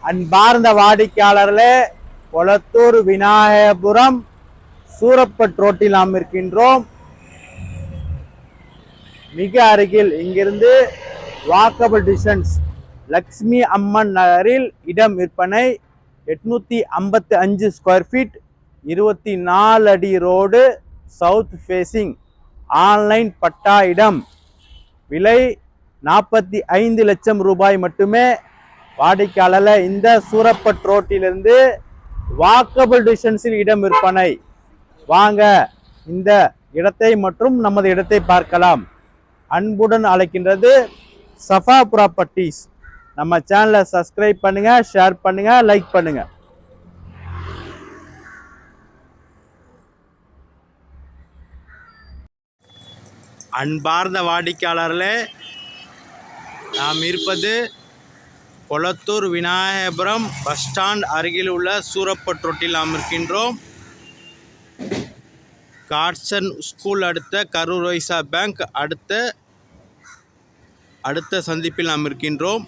அன்பார்ந்த வாடிக்கையாளர்களே, கொளத்தூர் விநாயகபுரம் சூரப்பட் ரோட்டில் நாம் இருக்கின்றோம். மிக அருகில் இங்கிருந்து வாக்கபிள் டிஸ்டன்ஸ் லக்ஷ்மி அம்மன் நகரில் இடம் விற்பனை 855 ஸ்கொயர் ஃபீட், 24 அடி ரோடு, சவுத் ஃபேசிங், ஆன்லைன் பட்டா இடம். விலை 45 லட்சம் ரூபாய் மட்டுமே. வாடிக்கையாளர் இந்த சூரப்பட் ரோட்டிலிருந்து வாக்கபிள் டிஸ்டன்ஸில் இடம் விற்பனை. வாங்க இந்த இடத்தை மற்றும் நமது இடத்தை பார்க்கலாம். அன்புடன் அழைக்கின்றது சஃபா ப்ராப்பர்ட்டிஸ். நம்ம சேனலை சப்ஸ்கிரைப் பண்ணுங்க, ஷேர் பண்ணுங்க, லைக் பண்ணுங்க. அன்பார்ந்த வாடிக்கையாளர்களே, நாம் இருப்பது கொளத்தூர் விநாயகபுரம் பஸ் ஸ்டாண்ட் அருகில் உள்ள சூரப்பட் ரோட்டில் நாம் இருக்கின்றோம். காட்சன் ஸ்கூல் அடுத்த கரூர் வைசா பேங்க் அடுத்த சந்திப்பில் நாம் இருக்கின்றோம்.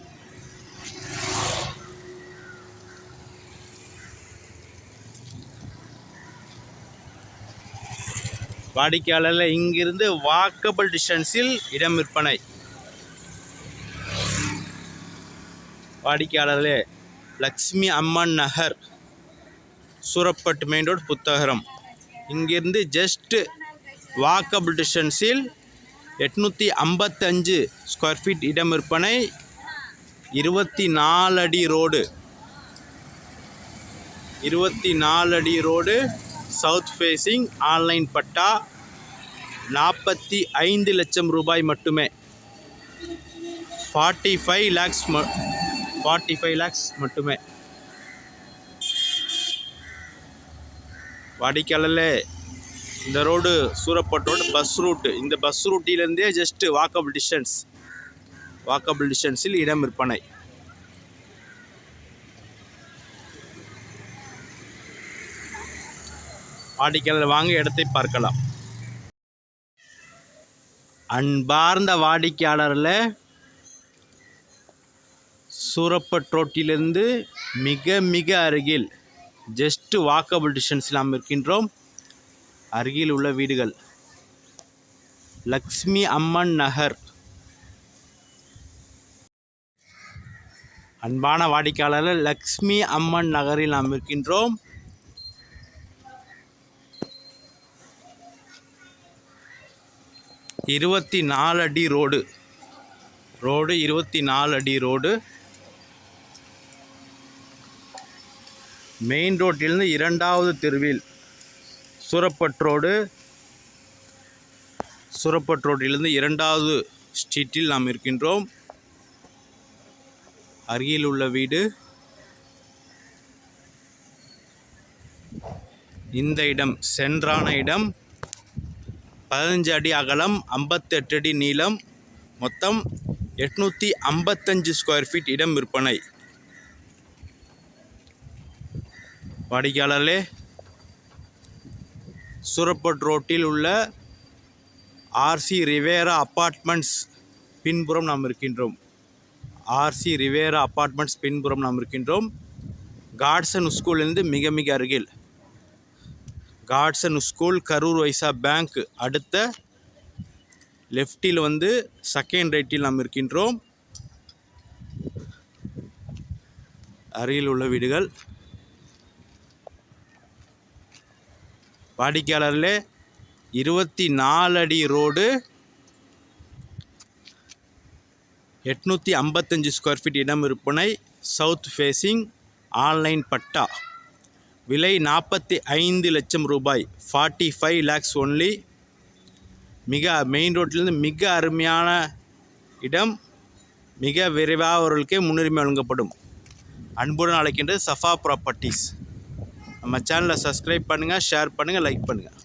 வாடிக்கையாளர்கள் இங்கிருந்து வாக்கபிள் டிஸ்டன்ஸில் இடம் விற்பனை. வாடிக்கையாளர்களே, லக்ஷ்மி அம்மன் நகர், சூரப்பட் மெயின் ரோடு, புத்தகரம். இங்கிருந்து ஜஸ்ட் வாக்கபிள் டிஸ்டன்ஸில் 855 ஸ்கொயர் ஃபீட் இடம் விற்பனை. 24 அடி ரோடு, 24 அடி road, south facing, online patta. 45 லட்சம் ரூபாய் மட்டுமே. 45 lakhs மட்டுமே. வாடிக்கையாளர்களே, இந்த road Surapet road bus route. இந்த பஸ் ரூட்டிலிருந்தே ஜஸ்ட் வாக்கபிள் டிஸ்டன்ஸில் இடம் விற்பனை. வாடிக்கையாளர் வாங்க இடத்தை பார்க்கலாம். அன்பார்ந்த வாடிக்கையாளர்களே, சூரப்பட் ரோட்டிலிருந்து மிக மிக அருகில் ஜஸ்ட் வாக்கபிள் டிஸ்டன்ஸில் நாம் இருக்கின்றோம். அருகில் உள்ள வீடுகள் லக்ஷ்மி அம்மன் நகர். அன்பான வாடிக்கையாளர்கள், லக்ஷ்மி அம்மன் நகரில் நாம் இருக்கின்றோம். இருபத்தி 24 அடி ரோடு, 24 அடி ரோடு. மெயின் ரோட்டிலிருந்து 2வது தெருவில் சூரப்பட் ரோட்டிலிருந்து 2வது ஸ்ட்ரீட்டில் நாம் இருக்கின்றோம். அருகில் உள்ள வீடு. இந்த இடம் சென்றான இடம். 15 அடி அகலம், 58 அடி நீளம், மொத்தம் 855 ஸ்கொயர் ஃபீட் இடம் விற்பனை. வாடிக்கையாளர்களே, சூரப்பட் ரோட்டில் உள்ள ஆர்சி ரிவேரா அப்பார்ட்மெண்ட்ஸ் பின்புறம் நாம் இருக்கின்றோம். காட்சன் ஸ்கூலிருந்து மிக மிக அருகில். காட்சன் ஸ்கூல், கரூர் வைசா பேங்க் அடுத்த லெஃப்டில் வந்து செகண்ட் ரைட்டில் நாம் இருக்கின்றோம். அருகில் உள்ள வீடுகள். வாடிக்கையாளர்களே, 24 அடி ரோடு, 855 ஸ்கொயர் ஃபீட் இடம் விற்பனை. சவுத் ஃபேசிங், ஆன்லைன் பட்டா. விலை 45 லட்சம் ரூபாய். 45 lakhs ஒன்லி. மிக மெயின் ரோட்டிலிருந்து மிக அருமையான இடம். மிக விரைவாக அவர்களுக்கே முன்னுரிமை வழங்கப்படும். அன்புடன் அழைக்கின்றது சஃபா ப்ராப்பர்ட்டிஸ். நம்ம சேனலை சப்ஸ்கிரைப் பண்ணுங்கள், ஷேர் பண்ணுங்கள், லைக் பண்ணுங்கள்.